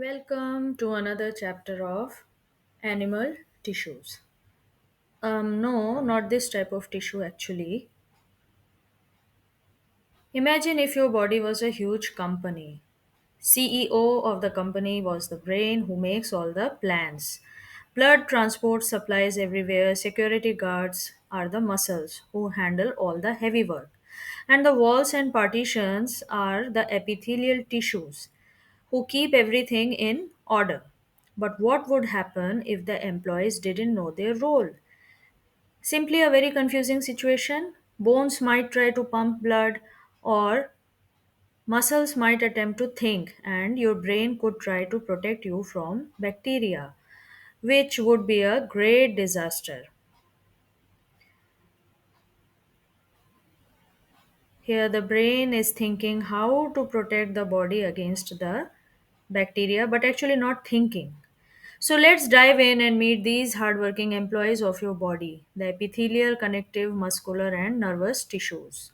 Welcome to another chapter of animal tissues. No, not this type of tissue actually. Imagine if your body was a huge company. CEO of the company was the brain who makes all the plans. Blood transport supplies everywhere, security guards are the muscles who handle all the heavy work. And the walls and partitions are the epithelial tissues who keep everything in order. But what would happen if the employees didn't know their role? Simply a very confusing situation. Bones might try to pump blood, or muscles might attempt to think, and your brain could try to protect you from bacteria, which would be a great disaster. Here, the brain is thinking how to protect the body against the bacteria, but actually not thinking. So let's dive in and meet these hardworking employees of your body, the epithelial, connective, muscular, and nervous tissues.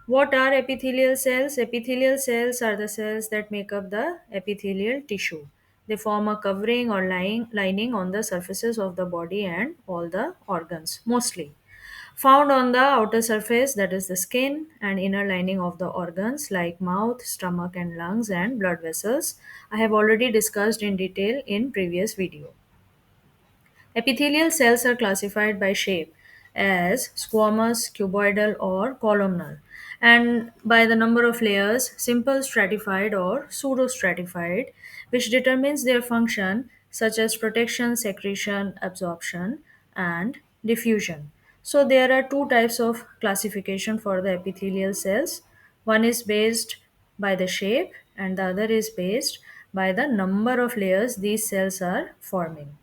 What are epithelial cells? Epithelial cells are the cells that make up the epithelial tissue. They form a covering or lining on the surfaces of the body and all the organs, mostly. Found on the outer surface, that is the skin and inner lining of the organs like mouth, stomach, and lungs, and blood vessels. I have already discussed in detail in previous video. Epithelial cells are classified by shape as squamous, cuboidal, or columnar, and by the number of layers, simple stratified or pseudo stratified, which determines their function, such as protection, secretion, absorption, and diffusion. So, there are two types of classification for the epithelial cells. One is based by the shape, and the other is based by the number of layers these cells are forming.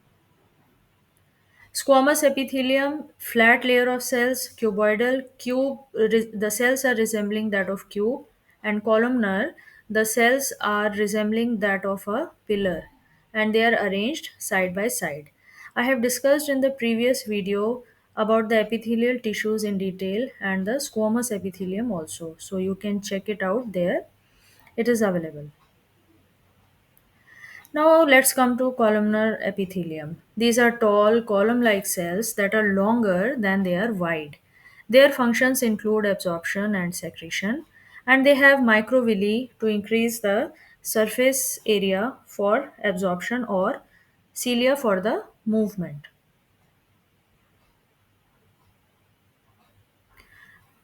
Squamous epithelium, flat layer of cells, cuboidal, the cells are resembling that of cube, and columnar, the cells are resembling that of a pillar, and they are arranged side by side. I have discussed in the previous video about the epithelial tissues in detail and the squamous epithelium also, so you can check it out there. It is available. Now let's come to columnar epithelium. These are tall column-like cells that are longer than they are wide. Their functions include absorption and secretion, and they have microvilli to increase the surface area for absorption or cilia for the movement.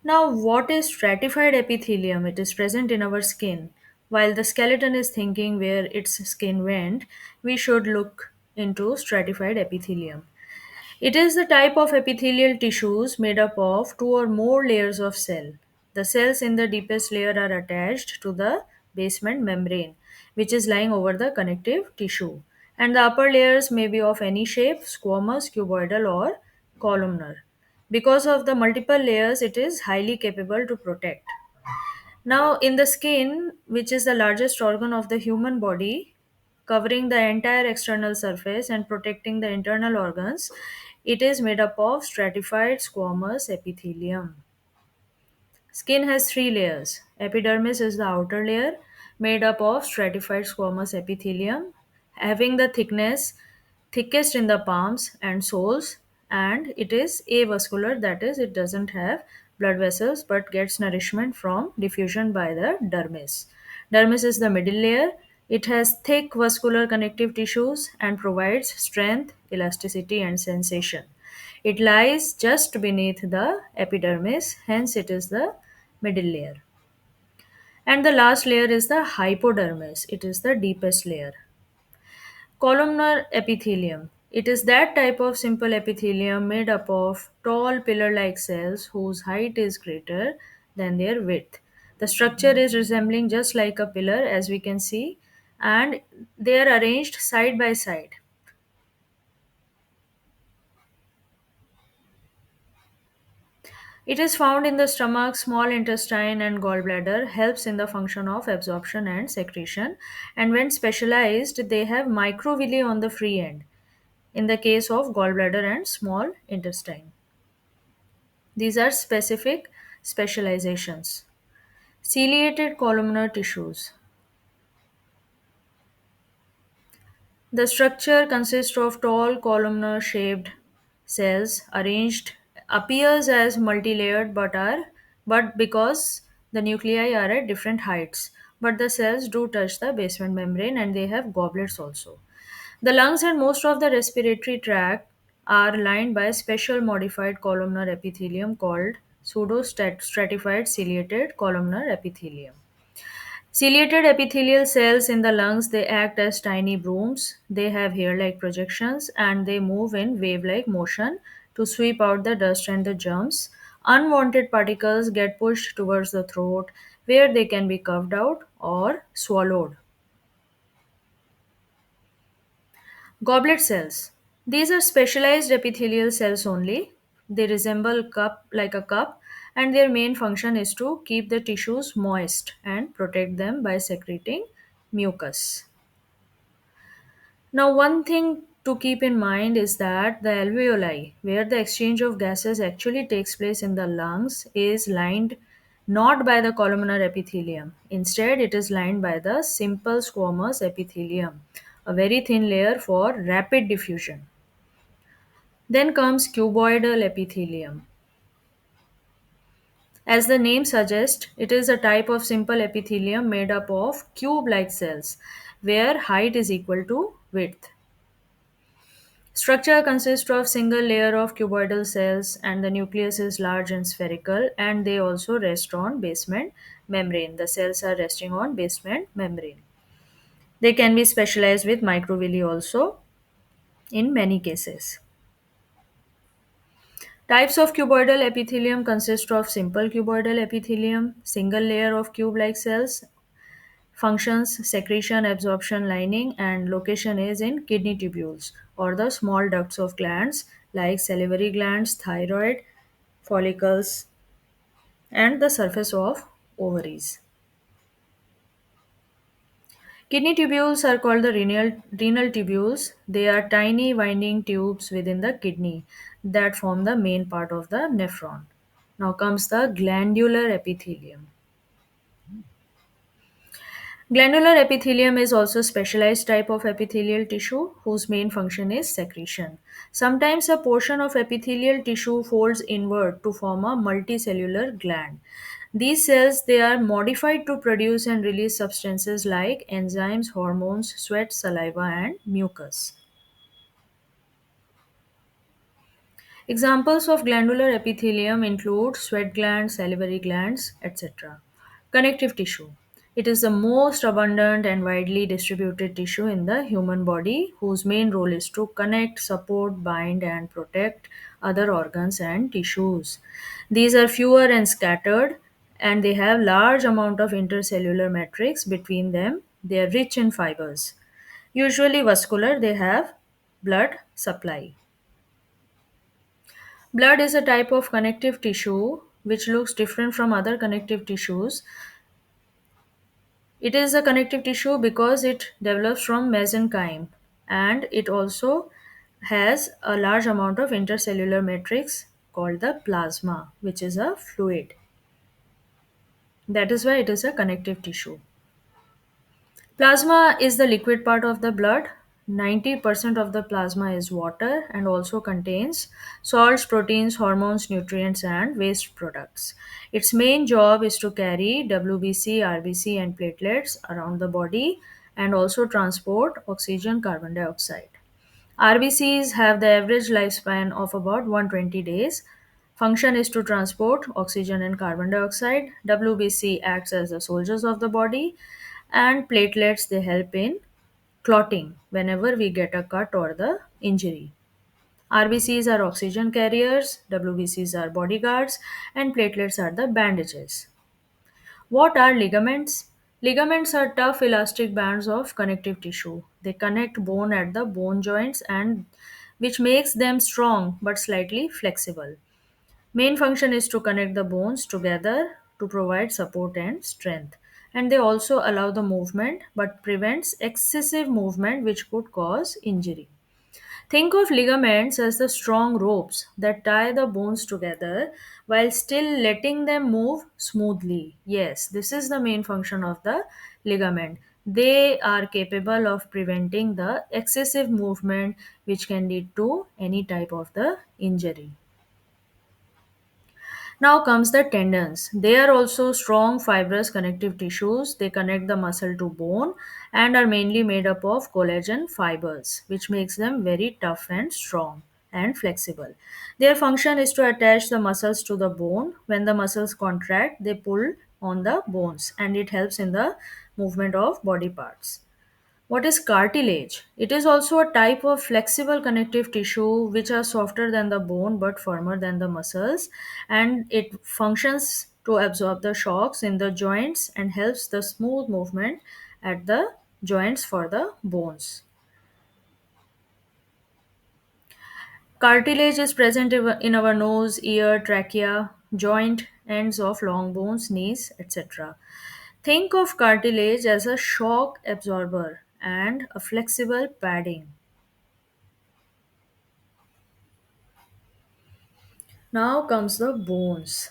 Now, what is stratified epithelium? It is present in our skin. While the skeleton is thinking where its skin went, we should look into stratified epithelium. It is the type of epithelial tissues made up of two or more layers of cell. The cells in the deepest layer are attached to the basement membrane, which is lying over the connective tissue. And the upper layers may be of any shape, squamous, cuboidal, or columnar. Because of the multiple layers, it is highly capable to protect. Now, in the skin, which is the largest organ of the human body, covering the entire external surface and protecting the internal organs, it is made up of stratified squamous epithelium. Skin has three layers. Epidermis is the outer layer, made up of stratified squamous epithelium, having the thickest in the palms and soles, and it is avascular, that is, it doesn't have blood vessels but gets nourishment from diffusion by the dermis. Dermis is the middle layer. It has thick vascular connective tissues and provides strength, elasticity, and sensation. It lies just beneath the epidermis, hence, it is the middle layer. And the last layer is the hypodermis, it is the deepest layer. Columnar epithelium. It is that type of simple epithelium made up of tall pillar like cells whose height is greater than their width. The structure is resembling just like a pillar, as we can see, and they are arranged side by side. It is found in the stomach, small intestine, and gallbladder, helps in the function of absorption and secretion. And when specialized, they have microvilli on the free end in the case of gallbladder and small intestine. These are specific specializations. Ciliated columnar tissues. The structure consists of tall columnar shaped cells arranged appears as multi-layered but because the nuclei are at different heights, but the cells do touch the basement membrane and they have goblets also. The lungs and most of the respiratory tract are lined by special modified columnar epithelium called pseudostratified ciliated columnar epithelium. Ciliated epithelial cells in the lungs, they act as tiny brooms. They have hair-like projections and they move in wave-like motion to sweep out the dust and the germs. Unwanted particles get pushed towards the throat where they can be coughed out or swallowed. Goblet cells. These are specialized epithelial cells only. They resemble cup like a cup and their main function is to keep the tissues moist and protect them by secreting mucus. Now, one thing to keep in mind is that the alveoli, where the exchange of gases actually takes place in the lungs, is lined not by the columnar epithelium. Instead, it is lined by the simple squamous epithelium, a very thin layer for rapid diffusion. Then comes cuboidal epithelium. As the name suggests, it is a type of simple epithelium made up of cube like cells, where height is equal to width. Structure consists of single layer of cuboidal cells and the nucleus is large and spherical and they also rest on basement membrane. The cells are resting on basement membrane. They can be specialized with microvilli also in many cases. Types of cuboidal epithelium consist of simple cuboidal epithelium, single layer of cube-like cells, functions, secretion, absorption, lining, and location is in kidney tubules or the small ducts of glands like salivary glands, thyroid, follicles, and the surface of ovaries. Kidney tubules are called the renal tubules. They are tiny winding tubes within the kidney that form the main part of the nephron. Now comes the glandular epithelium. Glandular epithelium is also a specialized type of epithelial tissue whose main function is secretion. Sometimes a portion of epithelial tissue folds inward to form a multicellular gland. These cells they are modified to produce and release substances like enzymes, hormones, sweat, saliva and mucus. Examples of glandular epithelium include sweat glands, salivary glands, etc. Connective tissue. It is the most abundant and widely distributed tissue in the human body whose main role is to connect, support, bind, and protect other organs and tissues. These are fewer and scattered and they have large amount of intercellular matrix between them. They are rich in fibers. Usually vascular, they have blood supply. Blood is a type of connective tissue which looks different from other connective tissues. It is a connective tissue because it develops from mesenchyme and it also has a large amount of intercellular matrix called the plasma, which is a fluid. That is why it is a connective tissue. Plasma is the liquid part of the blood. 90% of the plasma is water and also contains salts, proteins, hormones, nutrients, and waste products. Its main job is to carry WBC, RBC, and platelets around the body and also transport oxygen, carbon dioxide. RBCs have the average lifespan of about 120 days. Function is to transport oxygen and carbon dioxide. WBC acts as the soldiers of the body, and platelets they help in clotting whenever we get a cut or the injury. RBCs are oxygen carriers, WBCs are bodyguards, and platelets are the bandages. What are ligaments? Ligaments are tough elastic bands of connective tissue. They connect bone at the bone joints and which makes them strong but slightly flexible. Main function is to connect the bones together to provide support and strength. And they also allow the movement but prevents excessive movement which could cause injury. Think of ligaments as the strong ropes that tie the bones together while still letting them move smoothly. Yes, this is the main function of the ligament. They are capable of preventing the excessive movement which can lead to any type of the injury. Now comes the tendons. They are also strong fibrous connective tissues. They connect the muscle to bone and are mainly made up of collagen fibers, which makes them very tough and strong and flexible. Their function is to attach the muscles to the bone. When the muscles contract, they pull on the bones and it helps in the movement of body parts. What is cartilage? It is also a type of flexible connective tissue which are softer than the bone but firmer than the muscles, and it functions to absorb the shocks in the joints and helps the smooth movement at the joints for the bones. Cartilage is present in our nose, ear, trachea, joint ends of long bones, knees, etc. Think of cartilage as a shock absorber and a flexible padding. Now comes the bones.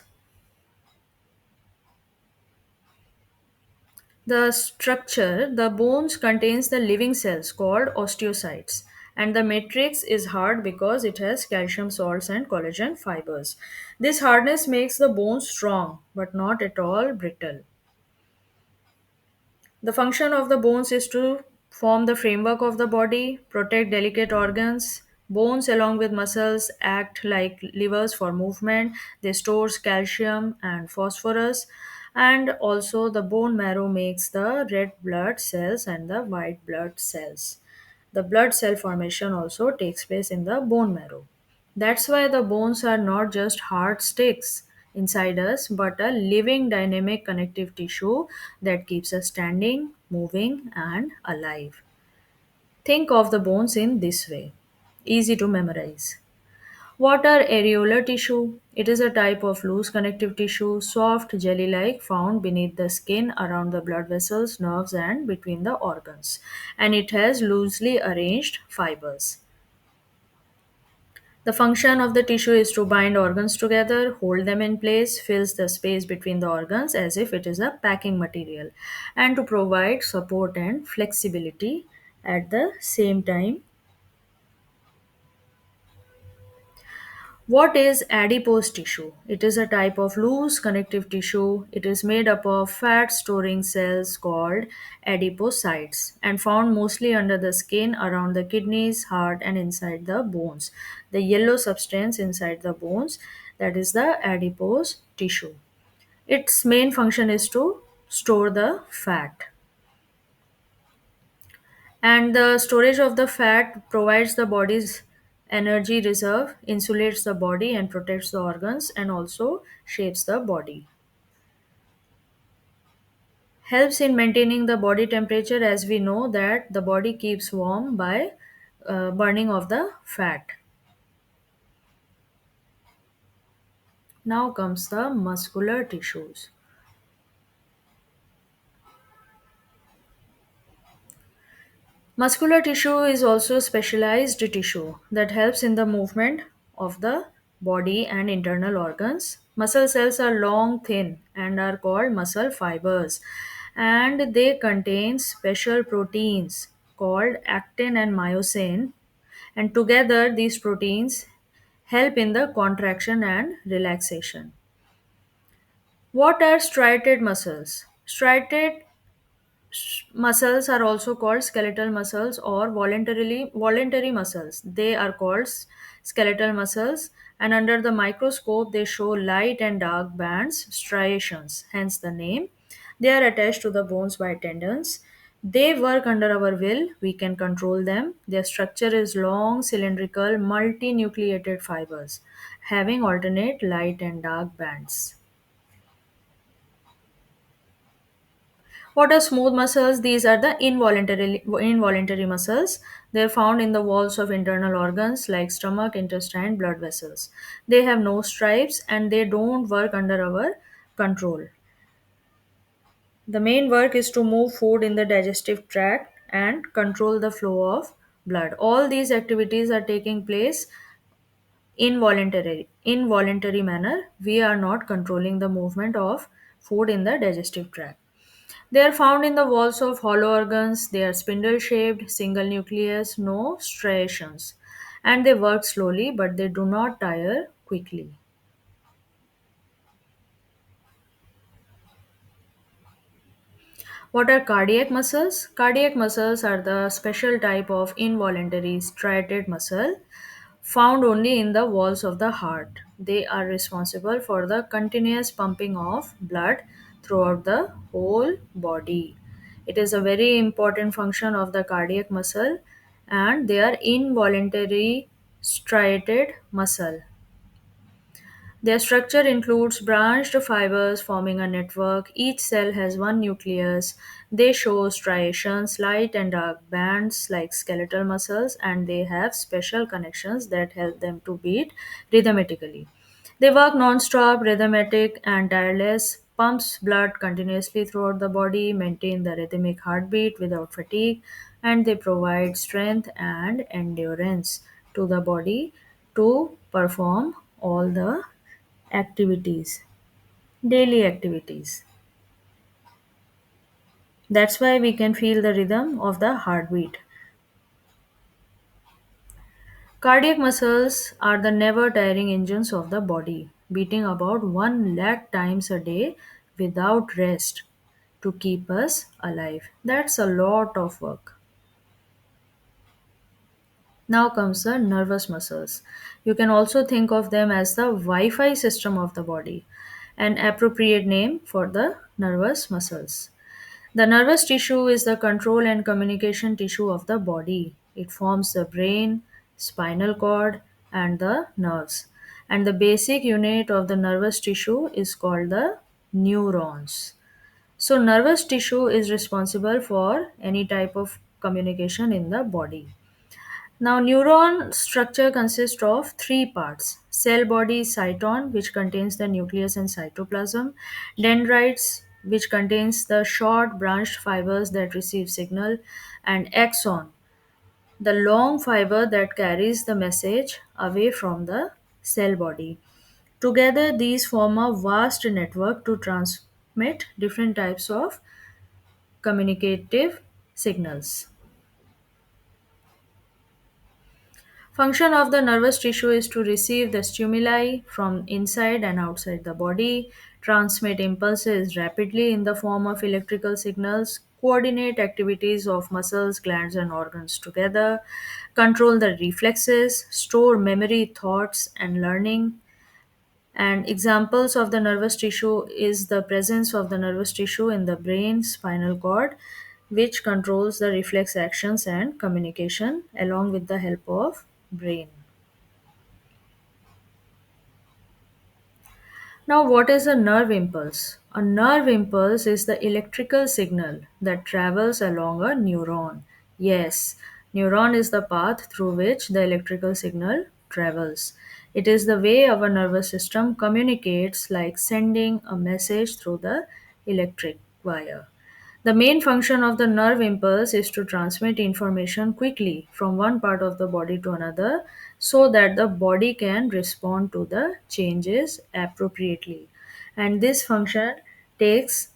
The structure, the bones contains the living cells called osteocytes, and the matrix is hard because it has calcium salts and collagen fibers. This hardness makes the bones strong but not at all brittle. The function of the bones is to form the framework of the body, protect delicate organs. Bones, along with muscles, act like levers for movement. They store calcium and phosphorus, and also the bone marrow makes the red blood cells and the white blood cells. The blood cell formation also takes place in the bone marrow. That's why the bones are not just hard sticks inside us, but a living dynamic connective tissue that keeps us standing, moving, and alive. Think of the bones in this way. Easy to memorize. What are areolar tissue? It is a type of loose connective tissue, soft, jelly like, found beneath the skin, around the blood vessels, nerves, and between the organs. And it has loosely arranged fibers. The function of the tissue is to bind organs together, hold them in place, fills the space between the organs as if it is a packing material, and to provide support and flexibility at the same time. What is adipose tissue? It is a type of loose connective tissue. It is made up of fat storing cells called adipocytes and found mostly under the skin, around the kidneys, heart, and inside the bones. The yellow substance inside the bones, that is the adipose tissue. Its main function is to store the fat. And the storage of the fat provides the body's energy reserve, insulates the body and protects the organs, and also shapes the body. Helps in maintaining the body temperature, as we know that the body keeps warm by burning of the fat. Now comes the muscular tissues. Muscular tissue is also specialized tissue that helps in the movement of the body and internal organs. Muscle cells are long, thin, and are called muscle fibers, and they contain special proteins called actin and myosin, and together these proteins help in the contraction and relaxation. What are striated muscles? Striated muscles are also called skeletal muscles or voluntary muscles. They are called skeletal muscles, and under the microscope they show light and dark bands, striations, hence the name. They are attached to the bones by tendons. They work under our will, we can control them. Their structure is long, cylindrical, multinucleated fibers having alternate light and dark bands. What are smooth muscles? These are the involuntary muscles. They are found in the walls of internal organs like stomach, intestine, blood vessels. They have no stripes and they don't work under our control. The main work is to move food in the digestive tract and control the flow of blood. All these activities are taking place involuntary manner. We are not controlling the movement of food in the digestive tract. They are found in the walls of hollow organs. They are spindle shaped, single nucleus, no striations. And they work slowly, but they do not tire quickly. What are cardiac muscles? Cardiac muscles are the special type of involuntary striated muscle found only in the walls of the heart. They are responsible for the continuous pumping of blood throughout the whole body. It is a very important function of the cardiac muscle, and they are involuntary striated muscle. Their structure includes branched fibers forming a network. Each cell has one nucleus. They show striations, light and dark bands like skeletal muscles, and they have special connections that help them to beat rhythmically. They work non-stop, rhythmic, and tireless, pumps blood continuously throughout the body, maintain the rhythmic heartbeat without fatigue, and they provide strength and endurance to the body to perform all the activities, daily activities. That's why we can feel the rhythm of the heartbeat. Cardiac muscles are the never tiring engines of the body, beating about 1 lakh times a day without rest to keep us alive. That's a lot of work. Now comes the nervous muscles. You can also think of them as the Wi Fi system of the body, an appropriate name for the nervous muscles. The nervous tissue is the control and communication tissue of the body. It forms the brain, spinal cord, and the nerves. And the basic unit of the nervous tissue is called the neurons. So, nervous tissue is responsible for any type of communication in the body. Now, neuron structure consists of three parts: cell body cyton, which contains the nucleus and cytoplasm; dendrites, which contains the short branched fibers that receive signal; and axon, the long fiber that carries the message away from the cell body. Together, these form a vast network to transmit different types of communicative signals. Function of the nervous tissue is to receive the stimuli from inside and outside the body, transmit impulses rapidly in the form of electrical signals, coordinate activities of muscles, glands, and organs together, control the reflexes, store memory, thoughts, and learning. And examples of the nervous tissue is the presence of the nervous tissue in the brain, spinal cord, which controls the reflex actions and communication along with the help of brain. Now, what is a nerve impulse? A nerve impulse is the electrical signal that travels along a neuron. Yes, neuron is the path through which the electrical signal travels. It is the way our nervous system communicates, like sending a message through the electric wire. The main function of the nerve impulse is to transmit information quickly from one part of the body to another so that the body can respond to the changes appropriately. And this function takes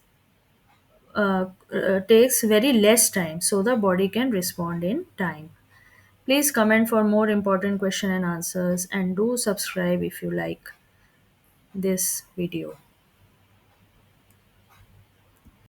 takes very less time so the body can respond in time. Please comment for more important question and answers and do subscribe if you like this video.